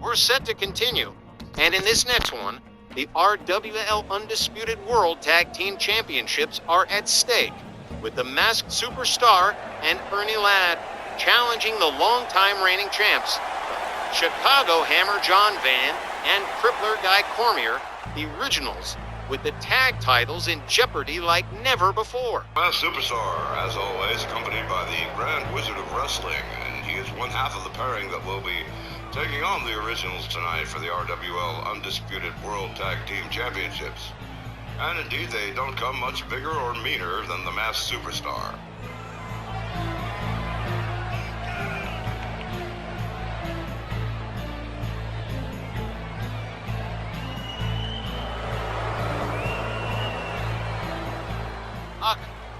We're set to continue, and in this next one, the RWL Undisputed World Tag Team Championships are at stake, with the Masked Superstar and Ernie Ladd challenging the longtime reigning champs, Chicago Hammer John Van and Crippler Guy Cormier, the originals, with the tag titles in jeopardy like never before. Masked Superstar, as always, accompanied by the Grand Wizard of Wrestling, and he is one half of the pairing that will be taking on the originals tonight for the RWL Undisputed World Tag Team Championships. And indeed, they don't come much bigger or meaner than the Masked Superstar.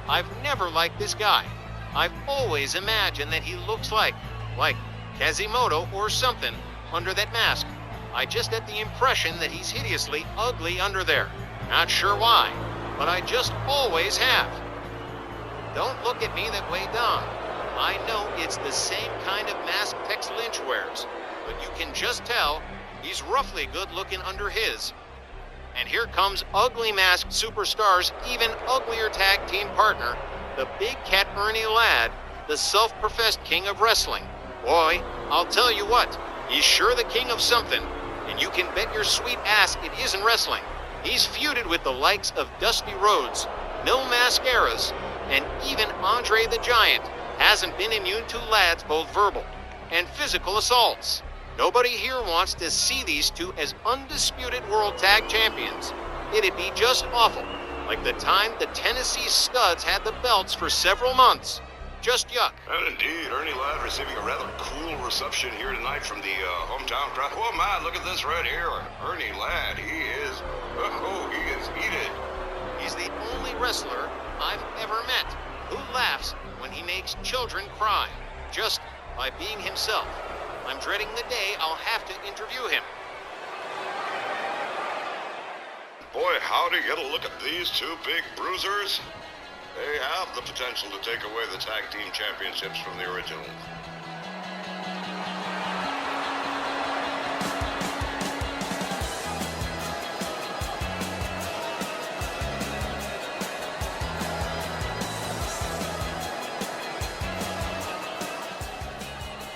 I've never liked this guy. I've always imagined that he looks like Quasimodo or something under that mask. I just get the impression that he's hideously ugly under there. Not sure why, but I just always have. Don't look at me that way, Don. I know it's the same kind of mask Tex Lynch wears, but you can just tell he's roughly good looking under his. And here comes Ugly Masked Superstar's even uglier tag team partner, the Big Cat Ernie Ladd, the self-professed king of wrestling. Boy, I'll tell you what, he's sure the king of something, and you can bet your sweet ass it isn't wrestling. He's feuded with the likes of Dusty Rhodes, Mil Mascaras, and even Andre the Giant hasn't been immune to Ladd's both verbal and physical assaults. Nobody here wants to see these two as undisputed world tag champions. It'd be just awful, like the time the Tennessee Studs had the belts for several months. Just yuck. And indeed, Ernie Ladd receiving a rather cool reception here tonight from the hometown crowd. Oh man, look at this right here. Ernie Ladd, he is heated. He's the only wrestler I've ever met who laughs when he makes children cry, just by being himself. I'm dreading the day I'll have to interview him. Boy, howdy, get a look at these two big bruisers. They have the potential to take away the tag team championships from the originals.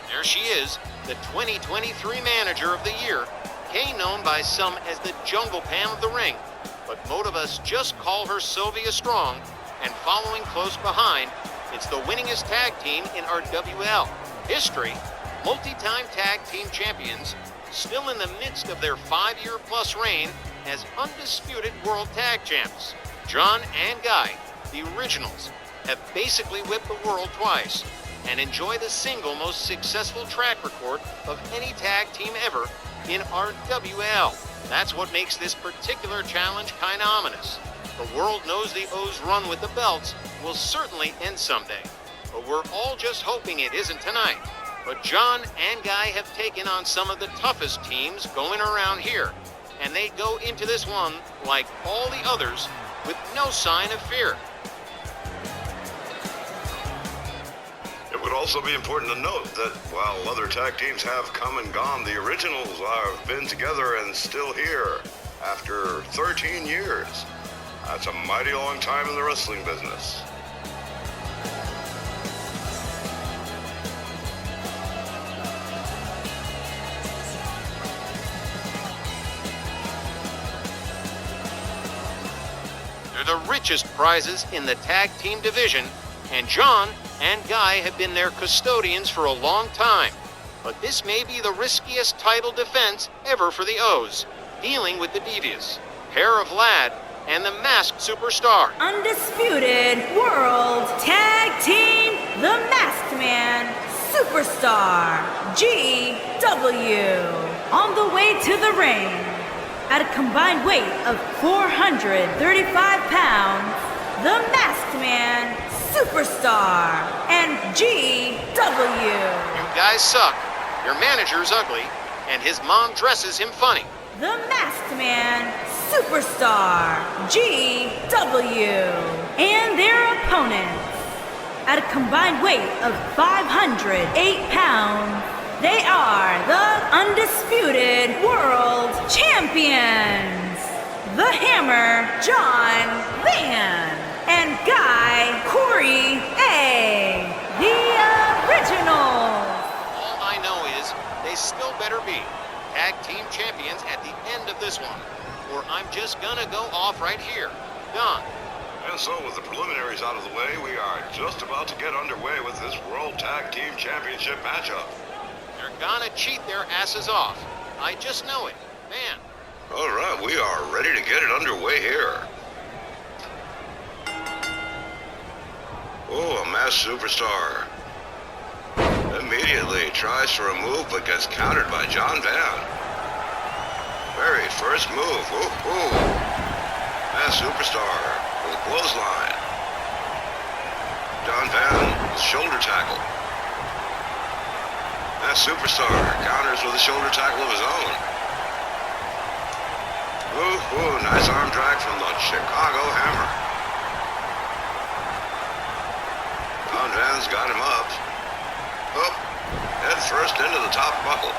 There she is, the 2023 Manager of the Year, known by some as the Jungle Pam of the ring, but most of us just call her Sylvia Strong, and following close behind, it's the winningest tag team in RWL history, multi-time tag team champions, still in the midst of their 5-year-plus reign as undisputed world tag champs. John and Guy, the originals, have basically whipped the world twice, and enjoy the single most successful track record of any tag team ever in RWL. That's what makes this particular challenge kinda ominous. The world knows the O's run with the belts will certainly end someday, but we're all just hoping it isn't tonight. But John and Guy have taken on some of the toughest teams going around here, and they go into this one, like all the others, with no sign of fear. It would also be important to note that while other tag teams have come and gone, the originals have been together and still here after 13 years. That's a mighty long time in the wrestling business. They're the richest prizes in the tag team division, and John and Guy have been their custodians for a long time. But this may be the riskiest title defense ever for the O's, dealing with the devious pair of Ladd and the Masked Superstar. Undisputed World Tag Team, the Masked Man, Superstar, GW, on the way to the ring. At a combined weight of 435 pounds, the Masked Man, Superstar, and GW. You guys suck. Your manager's ugly, and his mom dresses him funny. The Masked Man, Superstar, GW, and their opponents. At a combined weight of 508 pounds, They are the undisputed world champions, the Hammer, John Van, and Guy Corey A, the originals. All I know is they still better be tag team champions at the end of this one, or I'm just gonna go off right here. Done. And so, with the preliminaries out of the way, we are just about to get underway with this World Tag Team Championship matchup. They're gonna cheat their asses off. I just know it. Man. All right, we are ready to get it underway here. Oh, a masked superstar. Immediately tries to remove, but gets countered by John Van. Very first move. Ooh, ooh. Masked superstar with a clothesline. John Van with shoulder tackle. Masked superstar counters with a shoulder tackle of his own. Ooh, ooh, nice arm drag from the Chicago Hammer. John Van's got him up. Up, head first into the top buckle.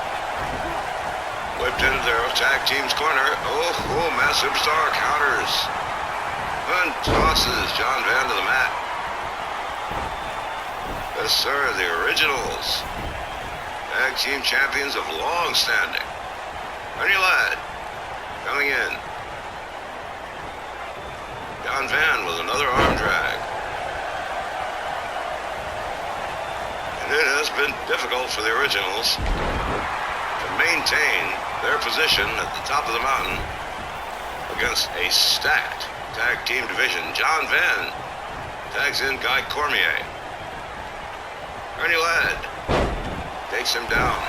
Whipped into their tag team's corner. Oh, oh, masked superstar counters. And tosses John Van to the mat. Yes, sir, the originals. Tag team champions of long standing. Ernie Ladd coming in. John Van with another arm drag. And it has been difficult for the originals to maintain their position at the top of the mountain against a stacked tag team division. John Van tags in Guy Cormier. Ernie Ladd takes him down.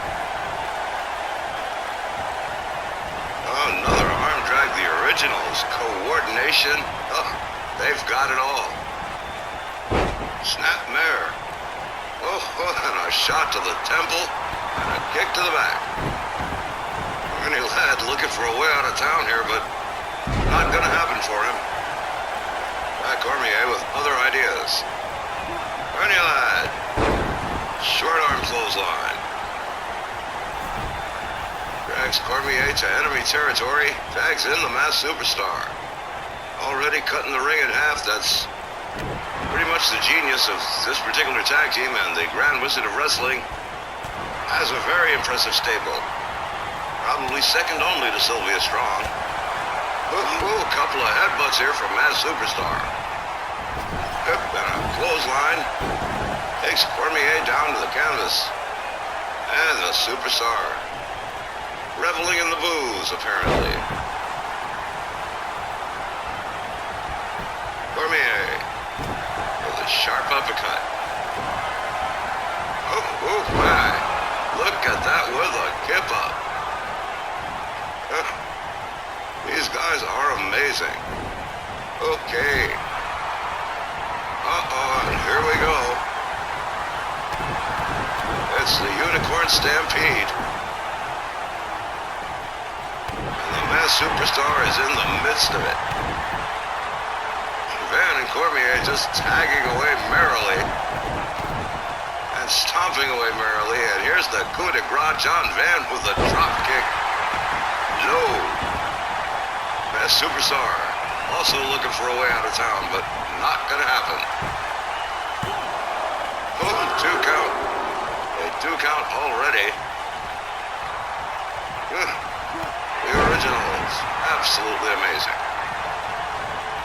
Oh, another arm drag. The originals. Coordination. Oh, they've got it all. Snapmare. Oh, and a shot to the temple and a kick to the back. Ernie Ladd looking for a way out of town here, but not gonna happen for him. Guy Cormier with other ideas. Ernie Ladd. Short arm clothesline. Drags Cormier to enemy territory. Tags in the masked superstar. Already cutting the ring in half. That's pretty much the genius of this particular tag team, and the Grand Wizard of Wrestling has a very impressive stable. Probably second only to Sylvia Strong. Ooh, a couple of headbutts here from masked superstar. And a clothesline. Takes Cormier down to the canvas. And the superstar reveling in the booze, apparently. Cormier with a sharp uppercut. Oh, my. Look at that with a kip up. These guys are amazing. Okay. And here we go. It's the Unicorn Stampede. And the masked superstar is in the midst of it. Van and Cormier just tagging away merrily. And stomping away merrily. And here's the coup de grace. John Van with the drop kick. Low. Masked superstar also looking for a way out of town, but not gonna happen. Oh, 2 count. A 2 count already. The originals, absolutely amazing.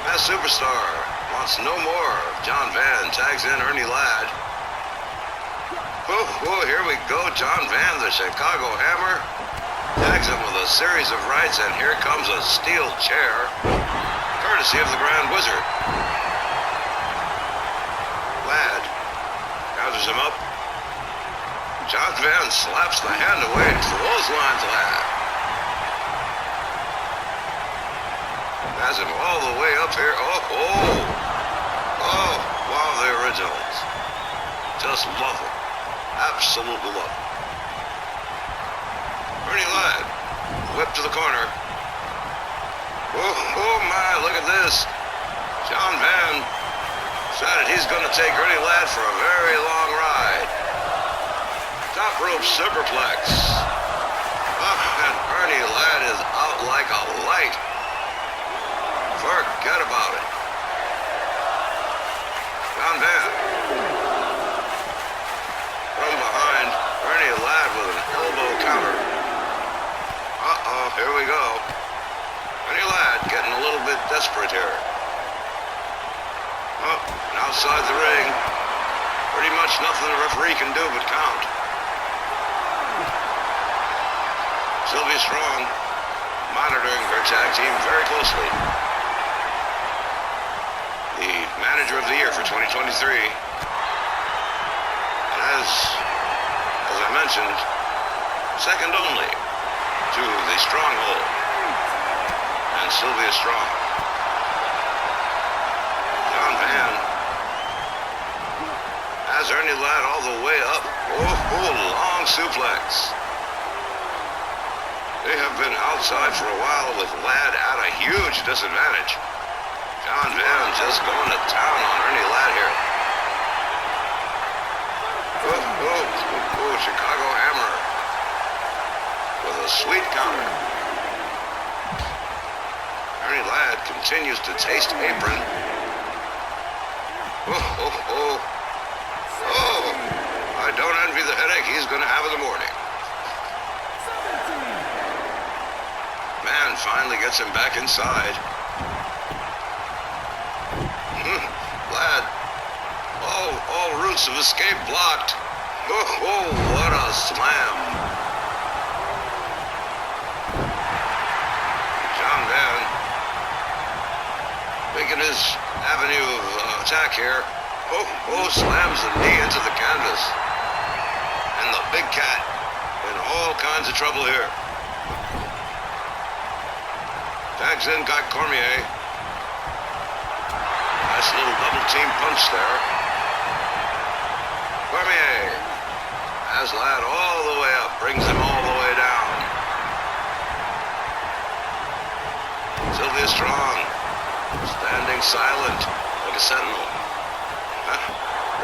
Masked superstar wants no more. John Van tags in Ernie Ladd. Oh, here we go. John Van, the Chicago Hammer, tags him with a series of rights, and here comes a steel chair, courtesy of the Grand Wizard. Ladd counters him up. John Van slaps the hand away and clotheslines Ladd. Has him all the way up here. Oh, wow, the originals. Just love them. Absolutely love them. Ernie Ladd, whip to the corner. Oh my, look at this. John Van decided he's going to take Ernie Ladd for a very long ride. Top rope superplex. Oh, and Ernie Ladd is out like a light. Forget about it. John Van. From behind, Ernie Ladd with an elbow counter. Uh-oh, here we go. Ernie Ladd getting a little bit desperate here. Oh, and outside the ring, pretty much nothing the referee can do but count. Sylvia Strong monitoring her tag team very closely. The manager of the year for 2023. And as I mentioned, second only to the Stronghold and Sylvia Strong. John Van has Ernie Ladd all the way up. Oh, long suplex. They have been outside for a while with Ladd at a huge disadvantage. John Van just going to town on Ernie Ladd here. Chicago Hammer with a sweet counter. Ernie Ladd continues to taste apron. Oh, I don't envy the headache he's going to have in the morning. Man finally gets him back inside. Ladd, all routes of escape blocked. Oh, what a slam. John Van making his avenue of attack here. Slams the knee into the canvas. And the big cat in all kinds of trouble here. Tags in Guy Cormier. Nice little double team punch there. Cormier has Ladd all the way up, brings him all the way down. Sylvia Strong, standing silent like a sentinel.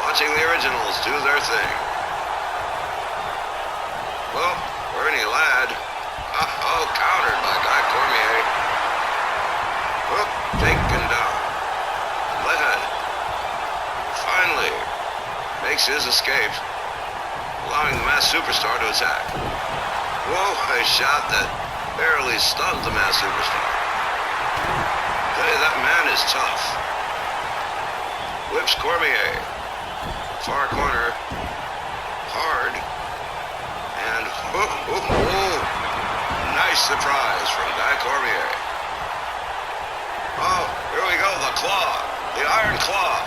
Watching the originals do their thing. Well, Ernie Ladd, countered by Guy Cormier. Taken down. Ladd finally makes his escape, allowing the Masked Superstar to attack. A shot that barely stunned the Masked Superstar. Tell you, that man is tough. Whips Cormier. Far corner. Hard. And nice surprise from Guy Cormier. Here we go, the claw. The Iron Claw.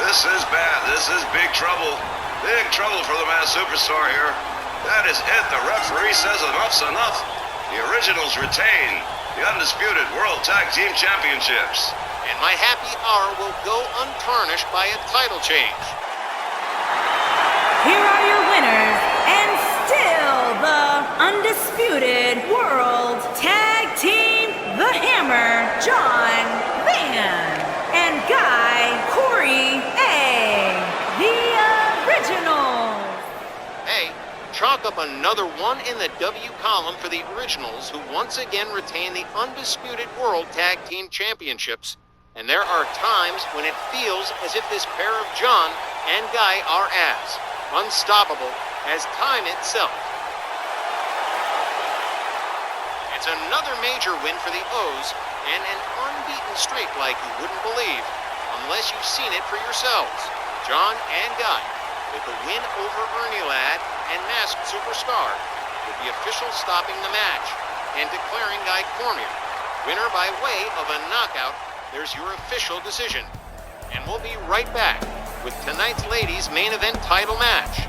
This is bad. This is big trouble. Big trouble for the Masked Superstar here. That is it. The referee says enough's enough. The originals retain the undisputed World Tag Team Championships. And my happy hour will go untarnished by a title change. Here are your winners, and still the undisputed World Tag Team, The Hammer, John Van, and Guy Corey A. The Originals. Hey, chalk up another one in the W column for the Originals, who once again retain the undisputed World Tag Team Championships. And there are times when it feels as if this pair of John and Guy are as unstoppable as time itself. It's another major win for the O's, and an unbeaten streak like you wouldn't believe unless you've seen it for yourselves. John and Guy, with the win over Ernie Ladd and Masked Superstar, with the official stopping the match and declaring Guy Cormier winner by way of a knockout. There's your official decision. And we'll be right back with tonight's ladies' main event title match.